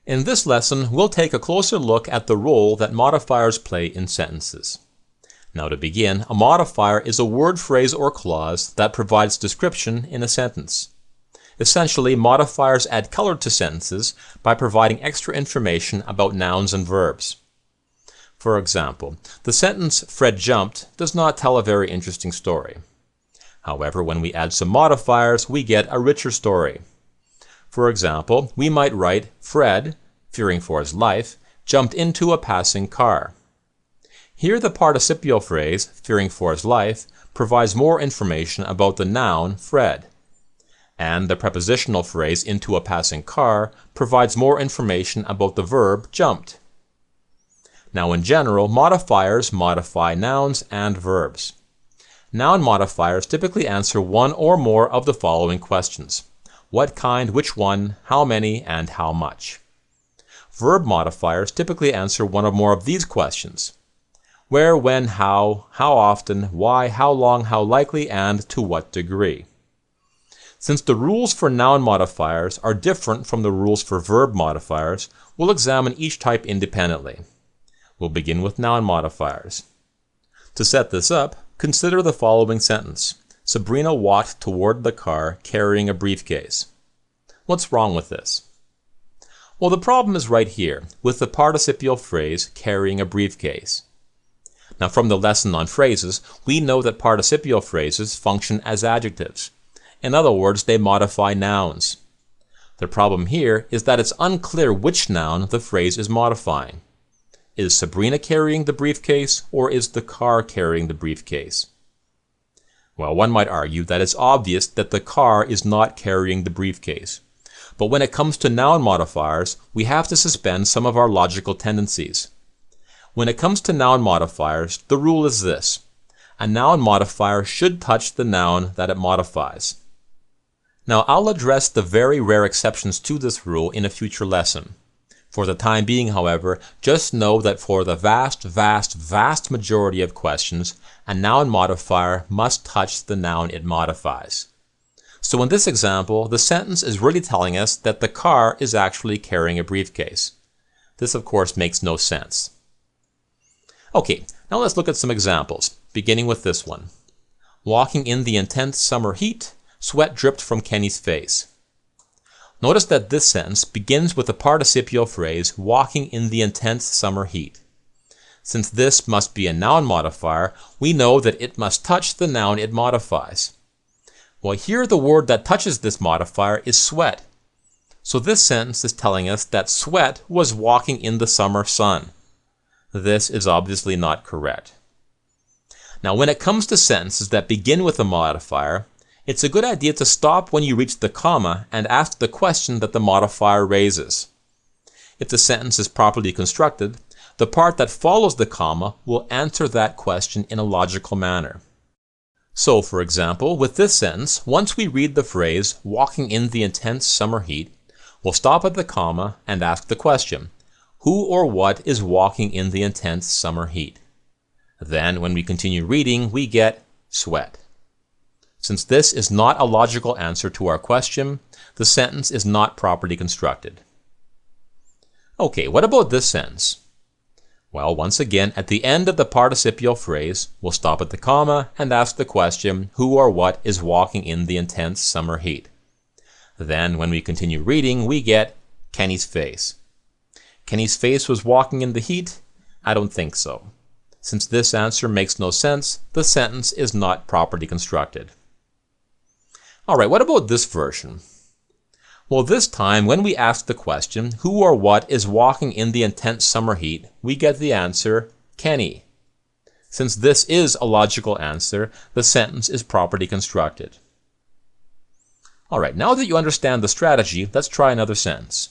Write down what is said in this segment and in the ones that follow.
In this lesson, we'll take a closer look at the role that modifiers play in sentences. Now to begin, a modifier is a word, phrase, or clause that provides description in a sentence. Essentially, modifiers add color to sentences by providing extra information about nouns and verbs. For example, the sentence "Fred jumped" does not tell a very interesting story. However, when we add some modifiers, we get a richer story. For example, we might write, "Fred, fearing for his life, jumped into a passing car." Here the participial phrase, "fearing for his life," provides more information about the noun, Fred. And the prepositional phrase, "into a passing car," provides more information about the verb, jumped. Now in general, modifiers modify nouns and verbs. Noun modifiers typically answer one or more of the following questions: what kind, which one, how many, and how much. Verb modifiers typically answer one or more of these questions: where, when, how often, why, how long, how likely, and to what degree. Since the rules for noun modifiers are different from the rules for verb modifiers, we'll examine each type independently. We'll begin with noun modifiers. To set this up, consider the following sentence: Sabrina walked toward the car carrying a briefcase. What's wrong with this? Well, the problem is right here with the participial phrase, carrying a briefcase. Now from the lesson on phrases, we know that participial phrases function as adjectives. In other words, they modify nouns. The problem here is that it's unclear which noun the phrase is modifying. Is Sabrina carrying the briefcase, or is the car carrying the briefcase? Well, one might argue that it's obvious that the car is not carrying the briefcase. But when it comes to noun modifiers, we have to suspend some of our logical tendencies. When it comes to noun modifiers, the rule is this: a noun modifier should touch the noun that it modifies. Now, I'll address the very rare exceptions to this rule in a future lesson. For the time being, however, just know that for the vast majority of questions, a noun modifier must touch the noun it modifies. So in this example, the sentence is really telling us that the car is actually carrying a briefcase. This, of course, makes no sense. Okay, now let's look at some examples, beginning with this one. Walking in the intense summer heat, sweat dripped from Kenny's face. Notice that this sentence begins with the participial phrase, walking in the intense summer heat. Since this must be a noun modifier, we know that it must touch the noun it modifies. Well, here the word that touches this modifier is sweat. So this sentence is telling us that sweat was walking in the summer sun. This is obviously not correct. Now, when it comes to sentences that begin with a modifier, it's a good idea to stop when you reach the comma and ask the question that the modifier raises. If the sentence is properly constructed, the part that follows the comma will answer that question in a logical manner. So, for example, with this sentence, once we read the phrase, walking in the intense summer heat, we'll stop at the comma and ask the question: who or what is walking in the intense summer heat? Then, when we continue reading, we get sweat. Since this is not a logical answer to our question, the sentence is not properly constructed. Okay, what about this sentence? Well, once again, at the end of the participial phrase, we'll stop at the comma and ask the question, who or what is walking in the intense summer heat? Then, when we continue reading, we get Kenny's face. Kenny's face was walking in the heat? I don't think so. Since this answer makes no sense, the sentence is not properly constructed. Alright, what about this version? Well, this time when we ask the question, who or what is walking in the intense summer heat, we get the answer, Kenny. Since this is a logical answer, the sentence is properly constructed. Alright, now that you understand the strategy, let's try another sentence.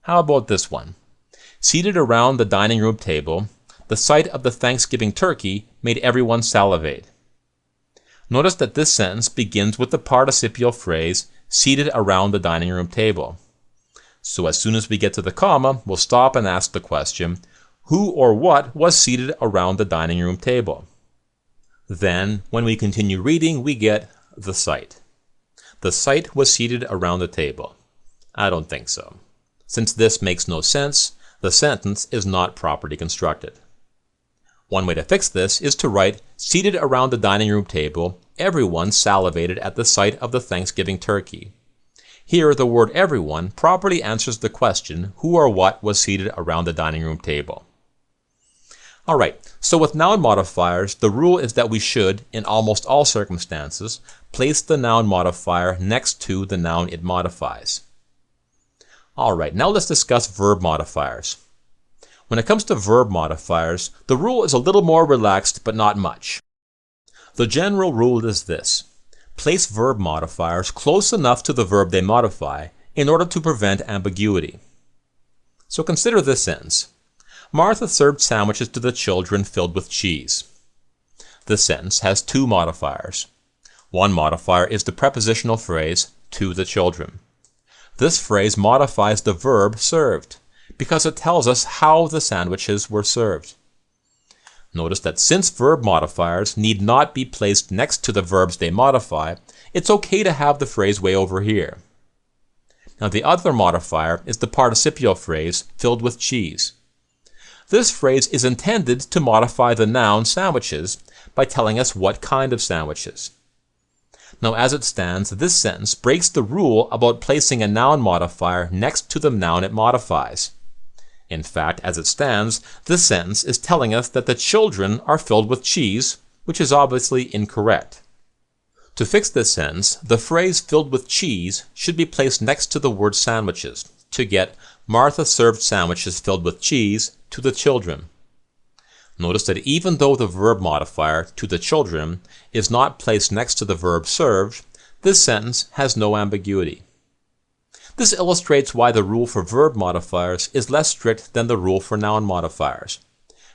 How about this one? Seated around the dining room table, the sight of the Thanksgiving turkey made everyone salivate. Notice that this sentence begins with the participial phrase, seated around the dining room table. So as soon as we get to the comma, we'll stop and ask the question, who or what was seated around the dining room table? Then, when we continue reading, we get the sight. The sight was seated around the table. I don't think so. Since this makes no sense, the sentence is not properly constructed. One way to fix this is to write, seated around the dining room table, everyone salivated at the sight of the Thanksgiving turkey. Here, the word everyone properly answers the question, who or what was seated around the dining room table. Alright, so with noun modifiers, the rule is that we should, in almost all circumstances, place the noun modifier next to the noun it modifies. Alright, now let's discuss verb modifiers. When it comes to verb modifiers, the rule is a little more relaxed, but not much. The general rule is this: place verb modifiers close enough to the verb they modify in order to prevent ambiguity. So consider this sentence. Martha served sandwiches to the children filled with cheese. This sentence has two modifiers. One modifier is the prepositional phrase, to the children. This phrase modifies the verb served, because it tells us how the sandwiches were served. Notice that since verb modifiers need not be placed next to the verbs they modify, it's okay to have the phrase way over here. Now the other modifier is the participial phrase, filled with cheese. This phrase is intended to modify the noun sandwiches by telling us what kind of sandwiches. Now as it stands, this sentence breaks the rule about placing a noun modifier next to the noun it modifies. In fact, as it stands, this sentence is telling us that the children are filled with cheese, which is obviously incorrect. To fix this sentence, the phrase filled with cheese should be placed next to the word sandwiches to get Martha served sandwiches filled with cheese to the children. Notice that even though the verb modifier, to the children, is not placed next to the verb served, this sentence has no ambiguity. This illustrates why the rule for verb modifiers is less strict than the rule for noun modifiers.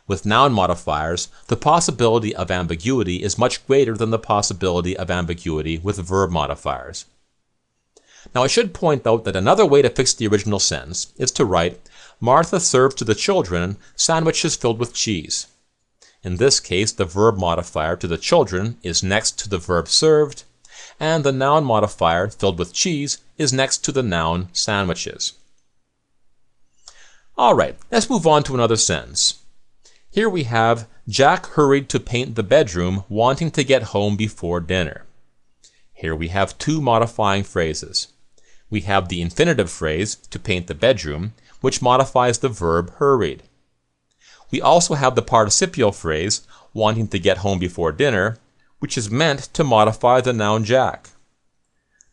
With noun modifiers, the possibility of ambiguity is much greater than the possibility of ambiguity with verb modifiers. Now I should point out that another way to fix the original sentence is to write, Martha served to the children sandwiches filled with cheese. In this case, the verb modifier to the children is next to the verb served, and the noun modifier filled with cheese is next to the noun sandwiches. Alright, let's move on to another sentence. Here we have, Jack hurried to paint the bedroom, wanting to get home before dinner. Here we have two modifying phrases. We have the infinitive phrase, to paint the bedroom, which modifies the verb hurried. We also have the participial phrase, wanting to get home before dinner, which is meant to modify the noun Jack.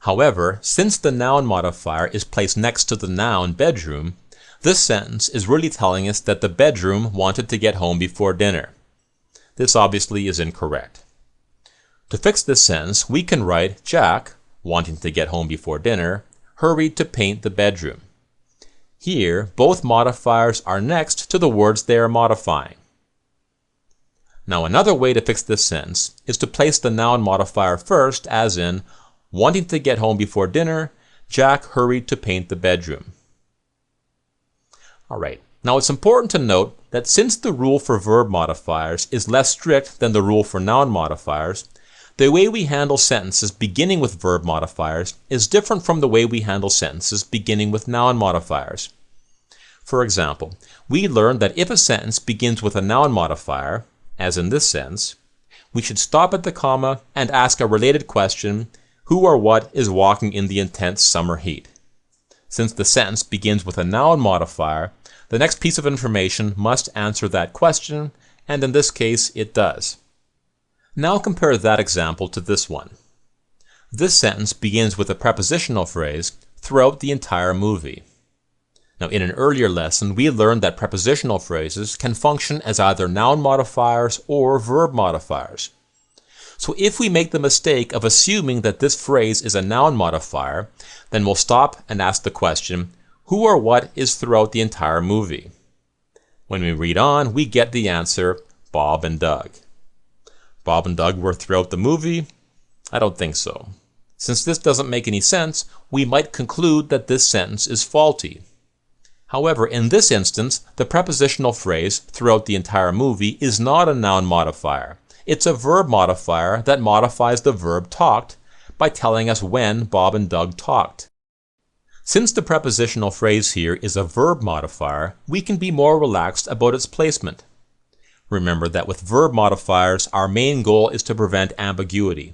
However, since the noun modifier is placed next to the noun bedroom, this sentence is really telling us that the bedroom wanted to get home before dinner. This obviously is incorrect. To fix this sentence, we can write Jack, wanting to get home before dinner, hurried to paint the bedroom. Here, both modifiers are next to the words they are modifying. Now another way to fix this sentence is to place the noun modifier first, as in, wanting to get home before dinner, Jack hurried to paint the bedroom. Alright, now it's important to note that since the rule for verb modifiers is less strict than the rule for noun modifiers, the way we handle sentences beginning with verb modifiers is different from the way we handle sentences beginning with noun modifiers. For example, we learned that if a sentence begins with a noun modifier, as in this sentence, we should stop at the comma and ask a related question, who or what is walking in the intense summer heat? Since the sentence begins with a noun modifier, the next piece of information must answer that question, and in this case, it does. Now compare that example to this one. This sentence begins with a prepositional phrase throughout the entire movie. Now in an earlier lesson, we learned that prepositional phrases can function as either noun modifiers or verb modifiers. So if we make the mistake of assuming that this phrase is a noun modifier, then we'll stop and ask the question, who or what is throughout the entire movie? When we read on, we get the answer, Bob and Doug. Bob and Doug were throughout the movie? I don't think so. Since this doesn't make any sense, we might conclude that this sentence is faulty. However, in this instance, the prepositional phrase throughout the entire movie is not a noun modifier. It's a verb modifier that modifies the verb talked by telling us when Bob and Doug talked. Since the prepositional phrase here is a verb modifier, we can be more relaxed about its placement. Remember that with verb modifiers, our main goal is to prevent ambiguity.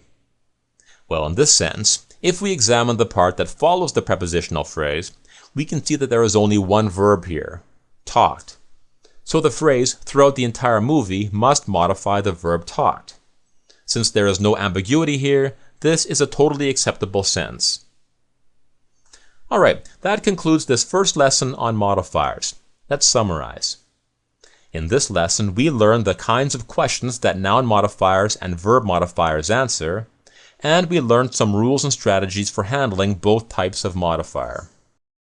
Well, in this sentence, if we examine the part that follows the prepositional phrase, we can see that there is only one verb here, talked. So the phrase throughout the entire movie must modify the verb talked. Since there is no ambiguity here, this is a totally acceptable sentence. Alright, that concludes this first lesson on modifiers. Let's summarize. In this lesson, we learned the kinds of questions that noun modifiers and verb modifiers answer, and we learned some rules and strategies for handling both types of modifier.